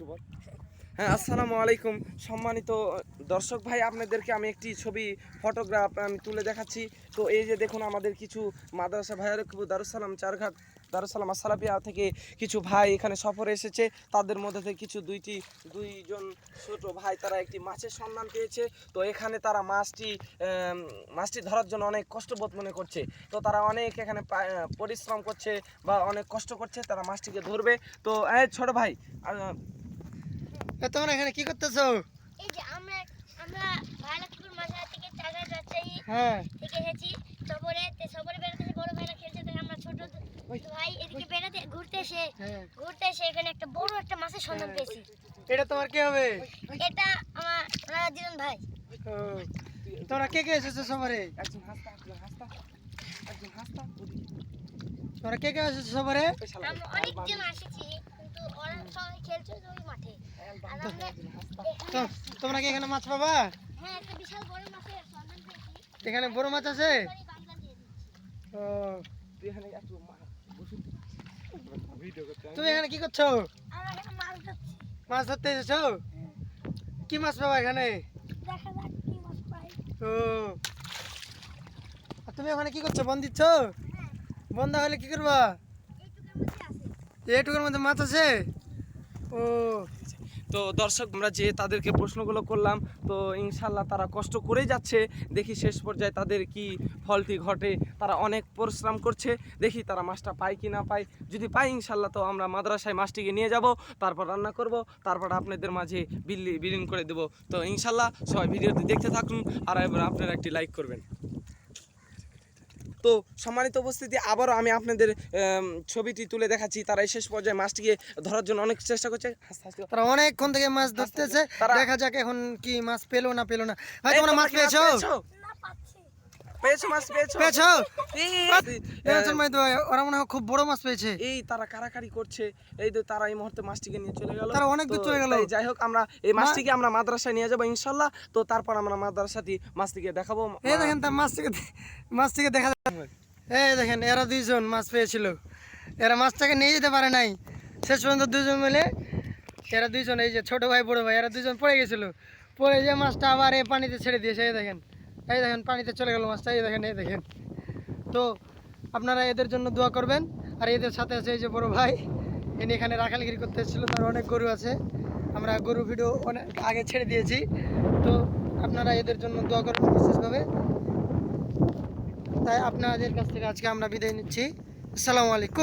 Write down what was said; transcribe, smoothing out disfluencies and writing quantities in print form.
একটু বল। হ্যাঁ, আসসালামু আলাইকুম সম্মানিত দর্শক ভাই, আপনাদেরকে আমি একটি ছবি ফটোগ্রাফ আমি তুলে দেখাচ্ছি। তো এই যে দেখুন, আমাদের কিছু মাদ্রাসা ভাইয়ের দারুসালাম চারঘাট দারুসালাম আসালাপিয়া থেকে কিছু ভাই এখানে সফরে এসেছে। তাদের মধ্যে থেকে দুইজন ছোট ভাই তারা একটি মাছের সন্ধান পেয়েছে। তো এখানে তারা মাছটি ধরার জন্য অনেক কষ্টবোধ মনে করছে। তো তারা অনেক এখানে পরিশ্রম করছে বা অনেক কষ্ট করছে, তারা মাছটিকে ধরবে। তো ছোট ভাই, তোমরা এখানে কি করতেছো? এই যে আমরা আমরা ভাইলাপুর মাঝার থেকে টাকা রাজশাহী হ্যাঁ থেকে এসেছি সবরে বেড়াতে বড় ভাইরা খেলছে, তাই আমরা ছোট ভাই এদিকে বেড়াতে ঘুরতে এসে এখানে একটা বড় একটা মাছের সন্ধান পেয়েছি। এটা তোমার কি হবে? এটা আমার রাজন ভাই। ও, তোমরা কে কে এসেছো সবারে? তোমরা কে কে এসেছো সবারে? আমরা অনেকজন এসেছি, কিন্তু ওরা সবাই খেলছে ওই মাঠে। আর আমরা তোমরা কি এখানে মাছ পাবা? হ্যাঁ, একটা বিশাল বড় মাছের সন্ধান পেয়েছি। এখানে বড় মাছ আছে? বাংলা দিয়ে দিচ্ছি। ও, তুমি এখানে কি করছো? আমরা এখানে মাছ ধরছি। মাছ ধরতে এসেছো? কি মাছ পাবা এখানে? দেখা যাক কি মাছ পাই। ও, আর তুমি ওখানে কি করছো? বন দিচ্ছ? বন্ধ হলে কি করবা? এইটুকুর মধ্যে আছে। এইটুকুর মধ্যে মাছ আছে? ও, তো দর্শক, আমরা যে তাদেরকে প্রশ্নগুলো করলাম, তো ইনশাল্লাহ তারা কষ্ট করেই যাচ্ছে। দেখি শেষ পর্যায়ে তাদের কি ফলটি ঘটে। তারা অনেক পরিশ্রম করছে, দেখি তারা মাছটা পায় কি না পায়। যদি পাই ইনশাল্লাহ, তো আমরা মাদ্রাসায় মাছটিকে নিয়ে যাব, তারপর রান্না করব, তারপর আপনাদের মাঝে বিলীন করে দেব। তো ইনশাল্লাহ সবাই ভিডিওটি দেখতে থাকুন, আর এবার আপনারা একটি লাইক করবেন। তো সম্মানিত উপস্থিতি, আবারও আমি আপনাদের ছবিটি তুলে দেখাচ্ছি। তারা শেষ পর্যায়ে মাছটিকে ধরার জন্য অনেক চেষ্টা করছে। তারা অনেকক্ষণ থেকে মাছ ধরতেছে, দেখা যাক এখন কি মাছ পেলো না। ভাই, তোমরা মাছ পেয়েছো? না পাচ্ছি। পেয়েছো? ওরা মনে হয় খুব বড় মাছ পেয়েছে। এই তারা কারাকারি করছে, এই তো তারা এই মুহূর্তে মাছটিকে নিয়ে চলে গেল। তারা অনেক দূর চলে গেল। যাই হোক, আমরা এই মাছটিকে আমরা মাদ্রাসায় নিয়ে যাবো ইনশাল্লাহ। তো তারপর আমরা মাদ্রাসাতে মাছটিকে দেখাবো। এই দেখেন, তার মাছটিকে দেখা যাচ্ছে। এই দেখেন, এরা দুইজন মাছ পেয়েছিল, এরা মাছটাকে নিয়ে যেতে পারে নাই। শেষ পর্যন্ত দুজন মিলে এরা দুইজন, এই যে ছোট ভাই বড় ভাই, এরা দুজন পড়ে গেছিল। পড়ে যে মাছটা আবার এই পানিতে ছেড়ে দিয়েছে। এই দেখেন পানিতে চলে গেল মাছটা। এই দেখেন। তো আপনারা এদের জন্য দোয়া করবেন। আর এদের সাথে আছে এই যে বড় ভাই, ইনি এখানে রাখালগিরি করতে এসেছিল। তার অনেক গরু আছে, আমরা গরু ভিডিও অনেক আগে ছেড়ে দিয়েছি। তো আপনারা এদের জন্য দোয়া করবেন বিশেষভাবে। তাই আপনাদের কাছ থেকে আজকে আমরা বিদায় নিচ্ছি। আসসালামু আলাইকুম।